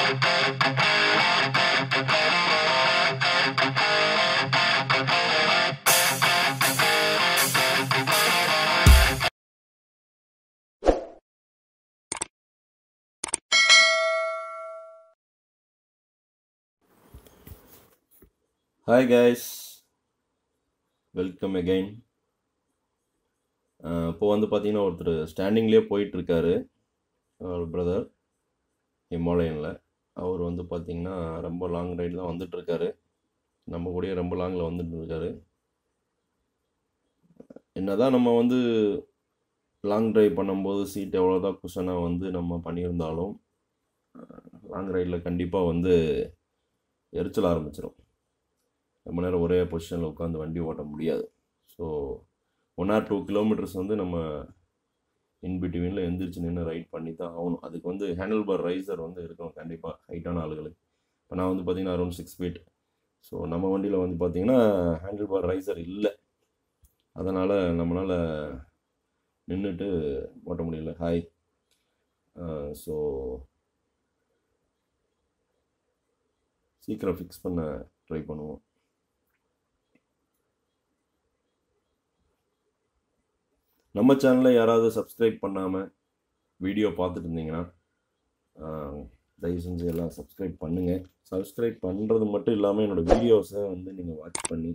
Hi guys, welcome again. இப்போ வந்து பார்த்தீங்கன்னா ஒருத்தர் ஸ்டாண்டிங்லேயே போயிட்டுருக்காரு, அவர் பிரதர் ஹிமாலயனில். அவர் வந்து பார்த்தீங்கன்னா ரொம்ப லாங் ரைடு தான் வந்துட்டுருக்காரு, நம்ம கூடயே ரொம்ப லாங்கில் வந்துட்டுருக்காரு. என்னதான் நம்ம வந்து லாங் ட்ரைவ் பண்ணும்போது சீட் எவ்வளோதான் குஷனாக வந்து நம்ம பண்ணியிருந்தாலும் லாங் ரைடில் கண்டிப்பாக வந்து எரிச்சல் ஆரம்பிச்சிடும். ரொம்ப நேரம் ஒரே பொசிஷனில் உட்காந்து வண்டி ஓட்ட முடியாது. ஸோ 1 or 2 கிலோமீட்டர்ஸ் வந்து நம்ம இன்பிட்வீனில் எந்திரிச்சு நின்று ரைட் பண்ணி தான் ஆகணும். அதுக்கு வந்து ஹேண்டில் பார் ரைசர் வந்து இருக்கணும் கண்டிப்பாக, ஹைட்டான ஆளுகளுக்கு. இப்போ நான் வந்து பார்த்தீங்கன்னா அரௌண்ட் 6 feet. ஸோ நம்ம வண்டியில் வந்து பார்த்தீங்கன்னா ஹேண்டில் பார் ரைசர் இல்லை, அதனால் நம்மளால் நின்றுட்டு ஓட்ட முடியல. ஹாய். ஸோ சீக்கிரம் ஃபிக்ஸ் பண்ண ட்ரை பண்ணுவோம். நம்ம சேனலை யாராவது சப்ஸ்கிரைப் பண்ணாமல் வீடியோ பார்த்துட்டு இருந்தீங்கன்னா தயவு செஞ்சு எல்லாம் சப்ஸ்கிரைப் பண்ணுங்கள். சப்ஸ்கிரைப் பண்ணுறது மட்டும் இல்லாமல் என்னோடய வீடியோஸை வந்து நீங்கள் வாட்ச் பண்ணி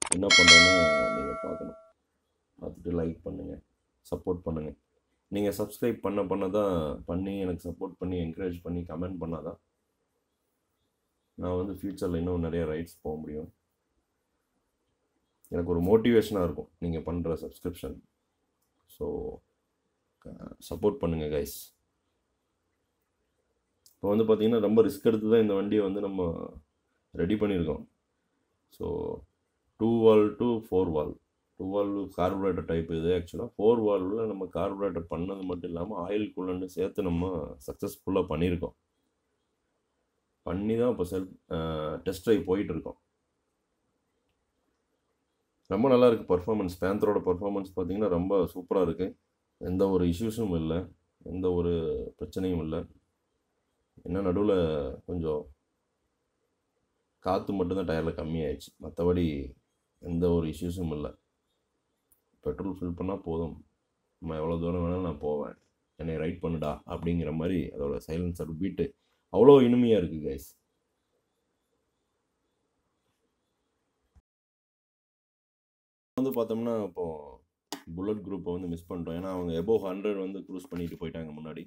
என்ன பண்ணுறேன்னு நீங்கள் பார்க்கணும். பார்த்துட்டு லைக் பண்ணுங்கள், சப்போர்ட் பண்ணுங்கள். நீங்கள் சப்ஸ்கிரைப் பண்ண தான் பண்ணி எனக்கு சப்போர்ட் பண்ணி என்கரேஜ் பண்ணி கமெண்ட் பண்ணால் தான் நான் வந்து ஃப்யூச்சரில் இன்னும் நிறைய ரைட்ஸ் போக முடியும். எனக்கு ஒரு மோட்டிவேஷனாக இருக்கும் நீங்கள் பண்ணுற சப்ஸ்கிரிப்ஷன். ஸோ சப்போர்ட் பண்ணுங்கள் கைஸ். இப்போ வந்து பார்த்திங்கன்னா ரொம்ப ரிஸ்க் எடுத்து தான் இந்த வண்டியை வந்து நம்ம ரெடி பண்ணியிருக்கோம். So 2 valve to 4 valve, 2 valve carburettor type இது. ஆக்சுவலாக 4 valveல நம்ம கார்பரேட்டர் பண்ணது மட்டும் இல்லாமல் ஆயில் கூலண்ட் சேர்த்து நம்ம சக்ஸஸ்ஃபுல்லாக பண்ணியிருக்கோம். பண்ணி தான் இப்போ டெஸ்ட் ட்ரைவ் போயிட்டுருக்கோம். ரொம்ப நல்லா இருக்குது பர்ஃபார்மன்ஸ். பேந்தரோட பர்ஃபார்மன்ஸ் பார்த்திங்கன்னா ரொம்ப சூப்பராக இருக்குது. எந்த ஒரு இஷ்யூஸும் இல்லை, எந்த ஒரு பிரச்சனையும் இல்லை. என்ன நடுவில் கொஞ்சம் காற்று மட்டும்தான் டயரில் கம்மியாயிடுச்சு, மற்றபடி எந்த ஒரு இஷ்யூஸும் இல்லை. பெட்ரோல் ஃபில் பண்ணால் போதும், நம்ம எவ்வளோ தூரம் வேணாலும் நான் போவேன், என்னை ரைட் பண்ணுடா அப்படிங்கிற மாதிரி அதோட சைலன்சர் பீட்டு அவ்வளோ இனிமையாக இருக்குது கைஸ். வந்து பார்த்தோம்னா இப்போது புல்லட் குரூப்பை வந்து மிஸ் பண்ணிட்டோம். ஏன்னா அவங்க எபோவ் 100 வந்து க்ரூஸ் பண்ணிட்டு போயிட்டாங்க முன்னாடி.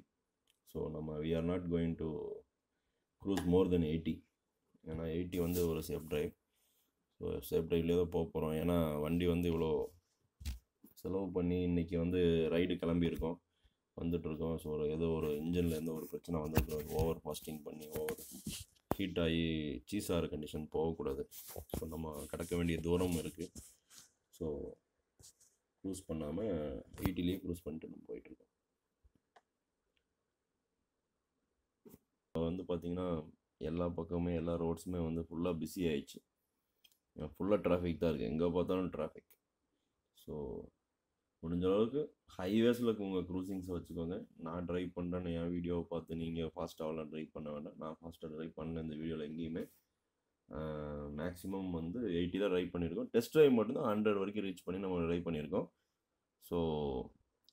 ஸோ நம்ம we are not going to cruise more than 80. ஏன்னா 80 வந்து ஒரு சேஃப் ட்ரைவ். ஸோ சேஃப் ட்ரைவ்லேயே தான் போக போகிறோம். ஏன்னா வண்டி வந்து இவ்வளோ செலவு பண்ணி இன்றைக்கி வந்து ரைடு கிளம்பியிருக்கோம், வந்துட்டுருக்கோம். ஸோ ஏதோ ஒரு இன்ஜினில் எந்த ஒரு பிரச்சனை வந்துட்டு ஓவர் ஃபாஸ்டிங் பண்ணி ஓவர் ஹீட் ஆகி சீஸ் ஆகிற கண்டிஷன் போகக்கூடாது. ஸோ நம்ம கடக்க வேண்டிய தூரம் இருக்குது. ஸோ க்ரூஸ் பண்ணாமல் 80லேயே க்ரூஸ் பண்ணிட்டு நம்ம போயிட்டுருக்கோம். வந்து பார்த்திங்கன்னா எல்லா பக்கமே எல்லா ரோட்ஸுமே வந்து ஃபுல்லாக பிஸி ஆயிடுச்சு. ஃபுல்லாக டிராஃபிக் தான் இருக்குது, எங்கே பார்த்தாலும் டிராஃபிக். ஸோ முடிஞ்ச அளவுக்கு ஹைவேஸில் உங்கள் க்ரூசிங்ஸை வச்சுக்கோங்க. நான் ட்ரைவ் பண்ணுறேன்னு என் வீடியோவை பார்த்து நீங்கள் ஃபாஸ்ட்டாகலாம் ட்ரைவ் பண்ண வேண்டாம். நான் ஃபாஸ்ட்டாக ட்ரைவ் பண்ணேன் இந்த வீடியோவில் எங்கேயுமே. மேக்ஸிமம் வந்து 80 தான் ட்ரைவ் பண்ணியிருக்கோம். டெஸ்ட் ட்ரைவ் மட்டும்தான் 100 வரைக்கும் ரீச் பண்ணி நம்ம ட்ரைவ் பண்ணியிருக்கோம். ஸோ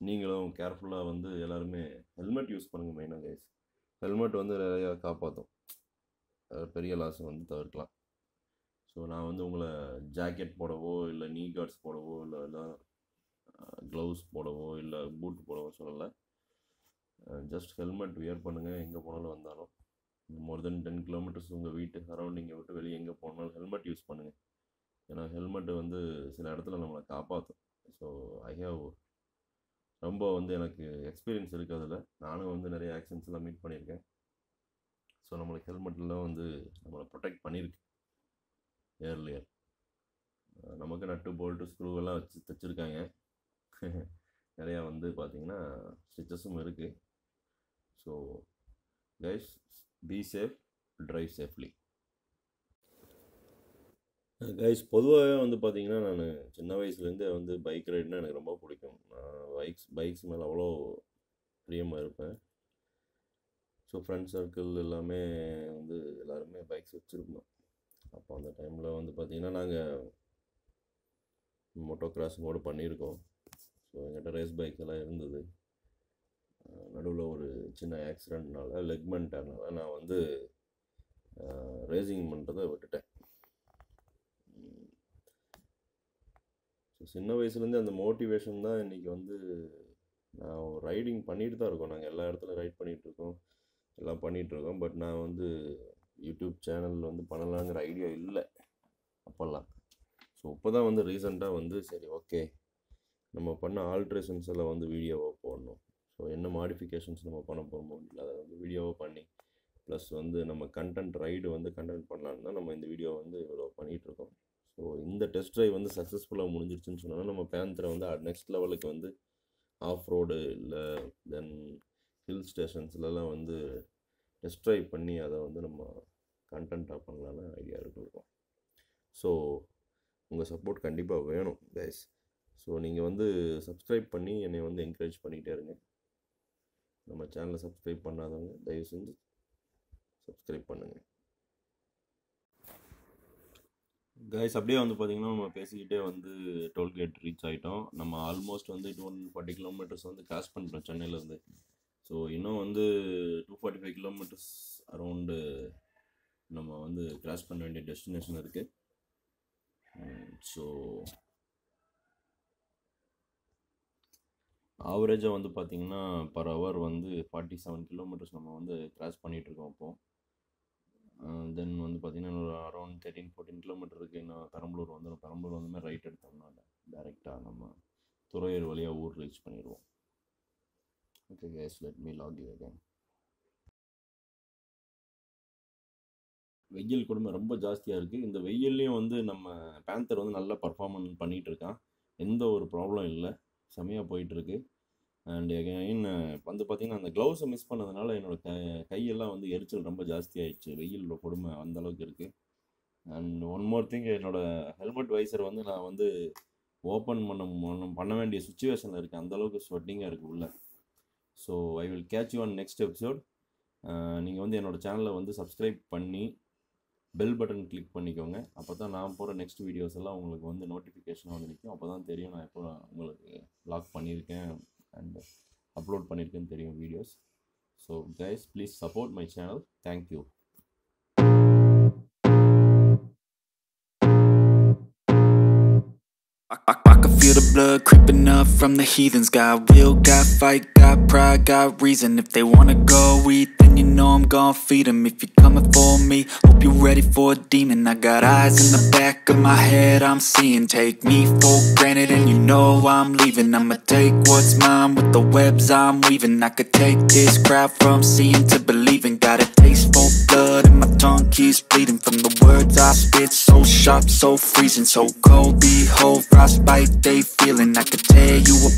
நீங்களும் கேர்ஃபுல்லாக வந்து எல்லாருமே ஹெல்மெட் யூஸ் பண்ணுங்கள் மெயினாக கைஸ். ஹெல்மெட் வந்து நிறையா காப்பாற்றும், பெரிய லாஸ் வந்து தவிர்க்கலாம். ஸோ நான் வந்து உங்களை ஜாக்கெட் போடவோ இல்லை நீ கார்ட்ஸ் போடவோ இல்லை க்ளவுஸ் போடவோ இல்லை பூட் போடவோ சொல்லலை. ஜஸ்ட் ஹெல்மெட் வியர் பண்ணுங்கள். எங்கே போனாலும் வந்தாலும் மோர் தென் 10 கிலோமீட்டர்ஸ் உங்கள் வீட்டு சரௌண்டிங்கை விட்டு வெளியே எங்கே போனாலும் ஹெல்மெட் யூஸ் பண்ணுங்கள். ஏன்னா ஹெல்மெட்டு வந்து சில இடத்துல நம்மளை காப்பாற்றும். ஸோ ஐ ஹேவ் ரொம்ப வந்து எனக்கு எக்ஸ்பீரியன்ஸ் இருக்குது அதில். நானும் வந்து நிறைய ஆக்சிடென்ட்ஸ்லாம் மீட் பண்ணியிருக்கேன். ஸோ நம்மளுக்கு ஹெல்மெட்லாம் வந்து நம்மளை ப்ரொடெக்ட் பண்ணியிருக்கு ஏர்லியர். நமக்கு நட்டு போல்ட்டு ஸ்க்ரூவெல்லாம் வச்சு தைச்சிருக்காங்க. நிறையா வந்து பார்த்திங்கன்னா ஸ்டிச்சஸும் இருக்குது. So guys, be safe, drive safely. Guys பொதுவாகவே வந்து பார்த்திங்கன்னா நான் சின்ன வயசுலேருந்தே வந்து பைக் ரைடுனால் எனக்கு ரொம்ப பிடிக்கும். நான் பைக்ஸ் மேலே அவ்வளோ பிரியமாக இருப்பேன். ஸோ ஸோ ஃப்ரெண்ட் சர்க்கிள் எல்லாமே வந்து எல்லாருமே பைக்ஸ் வச்சுருந்தோம். அப்போ அந்த டைமில் வந்து பார்த்திங்கன்னா நாங்கள் மோட்டோ கிராஸிங் கூட பண்ணியிருக்கோம். ஸோ எங்கிட்ட ரேஸ் பைக் எல்லாம் இருந்தது. நடுவில் ஒரு சின்ன ஆக்சிடெண்ட்னால லெக்மெண்ட்னால நான் வந்து ரேசிங் பண்ணுறதை விட்டுட்டேன். ஸோ சின்ன வயசுலேருந்து அந்த மோட்டிவேஷன் தான் இன்றைக்கி வந்து நான் ரைடிங் பண்ணிட்டு தான் இருக்கோம். நாங்கள் எல்லா இடத்துலையும் ரைட் பண்ணிகிட்ருக்கோம், எல்லாம் பண்ணிகிட்ருக்கோம். பட் நான் வந்து யூடியூப் சேனல் வந்து பண்ணலாங்கிற ஐடியா இல்லை அப்போல்லாம். ஸோ இப்போ தான் வந்து ரீசெண்டாக வந்து சரி ஓகே நம்ம பண்ண ஆல்ட்ரேஷன்ஸ் எல்லாம் வந்து வீடியோவாக போடணும். ஸோ என்ன மாடிஃபிகேஷன்ஸ் நம்ம பண்ண போகிறோமோ இல்லை அதை வந்து வீடியோவாக பண்ணி ப்ளஸ் வந்து நம்ம கண்டென்ட் ரைடு வந்து கண்டென்ட் பண்ணலான்னு தான் நம்ம இந்த வீடியோ வந்து இவ்வளோ பண்ணிகிட்ருக்கோம். ஸோ இந்த டெஸ்ட் ட்ரைவ் வந்து சக்ஸஸ்ஃபுல்லாக முடிஞ்சிருச்சுன்னு சொன்னால் நம்ம பேந்தரை வந்து நெக்ஸ்ட் லெவலுக்கு வந்து ஆஃப் ரோடு இல்லை தென் ஹில் ஸ்டேஷன்ஸ்லலாம் வந்து டெஸ்ட் ட்ரைவ் பண்ணி அதை வந்து நம்ம கண்டென்ட்டாக பண்ணலான்னு ஐடியா இருக்கும். ஸோ உங்கள் சப்போர்ட் கண்டிப்பாக வேணும் கைஸ். ஸோ நீங்கள் வந்து சப்ஸ்கிரைப் பண்ணி என்னை வந்து என்கரேஜ் பண்ணிகிட்டே இருங்க. நம்ம சேனலை சப்ஸ்கிரைப் பண்ணாதவங்க தயவு செஞ்சு சப்ஸ்கிரைப் பண்ணுங்கள் கைஸ். அப்படியே வந்து பார்த்திங்கன்னா நம்ம பேசிக்கிட்டே வந்து டோல்கேட் ரீச் ஆகிட்டோம். நம்ம ஆல்மோஸ்ட் வந்து 240 கிலோமீட்டர்ஸ் வந்து கிராஸ் பண்ணிட்டோம் சென்னையிலேருந்து. ஸோ இன்னும் வந்து 245 கிலோமீட்டர்ஸ் அரௌண்டு நம்ம வந்து கிராஸ் பண்ண வேண்டிய டெஸ்டினேஷன் இருக்குது. ஸோ ஆவரேஜாக வந்து பார்த்திங்கன்னா பர் ஹவர் வந்து 47 கிலோமீட்டர்ஸ் நம்ம வந்து கிராஸ் பண்ணிகிட்ருக்கோம். அப்போது தென் வந்து பார்த்திங்கன்னா ஒரு அரௌண்ட் 13-14 கிலோமீட்டர் இருக்குது. நான் பெரம்பலூர் வந்துடும். பெரம்பலூர் வந்துமே ரைட் எடுத்தோம்னா டேரெக்டாக நம்ம துறையூர் வழியாக ஊர் ரீச் பண்ணிடுவோம். Okay guys, let me log you again. வெயில் கொடுமை ரொம்ப ஜாஸ்தியாக இருக்குது. இந்த வெயில்லையும் வந்து நம்ம பேந்தர் வந்து நல்லா பர்ஃபார்மன்ஸ் பண்ணிகிட்டு இருக்கான். எந்த ஒரு ப்ராப்ளம் இல்லை, செம்மையாக போயிட்டுருக்கு. அண்ட் அகைன் வந்து பார்த்திங்கன்னா அந்த க்ளவுஸை மிஸ் பண்ணதுனால என்னோடய கையெல்லாம் வந்து எரிச்சல் ரொம்ப ஜாஸ்தியாகிடுச்சு. வெயில் கொடுமை அந்தளவுக்கு இருக்குது. அண்ட் ஒன் மோர் திங், என்னோடய ஹெல்மெட் வைசர் வந்து நான் வந்து ஓப்பன் பண்ண வேண்டிய சுச்சுவேஷனில் இருக்குது. அந்தளவுக்கு ஸ்வெட்டிங்காக இருக்குது உள்ள. So I will catch you on next episode. நீங்கள் வந்து என்னோடய சேனலை வந்து சப்ஸ்கிரைப் பண்ணி பெல் பட்டன் கிளிக் பண்ணிக்கோங்க. அப்போ தான் நான் போகிற நெக்ஸ்ட் வீடியோஸ் எல்லாம் உங்களுக்கு வந்து நோட்டிஃபிகேஷனாக வந்து நிற்கும். அப்போ தான் தெரியும் நான் எப்போ உங்களுக்கு லாக் பண்ணியிருக்கேன் அண்ட் அப்லோட் பண்ணியிருக்கேன்னு தெரியும் videos. So guys, please support my channel. Thank you. I can feel the blood creeping up from the heathens. Got will, got fight, got pride, got reason. If they wanna go eat, then you know I'm gon' feed them. If you're coming for me, hope you're ready for a demon. I got eyes in the back of my head, I'm seeing. Take me for granted and you know I'm leaving. I'ma take what's mine with the webs I'm weaving. I could take this crowd from seeing to believing. Got a taste for blood and my tongue keeps bleeding. From the words I spit, so sharp, so freezing. So cold, behold, frostbite they feeling. I could tear you apart.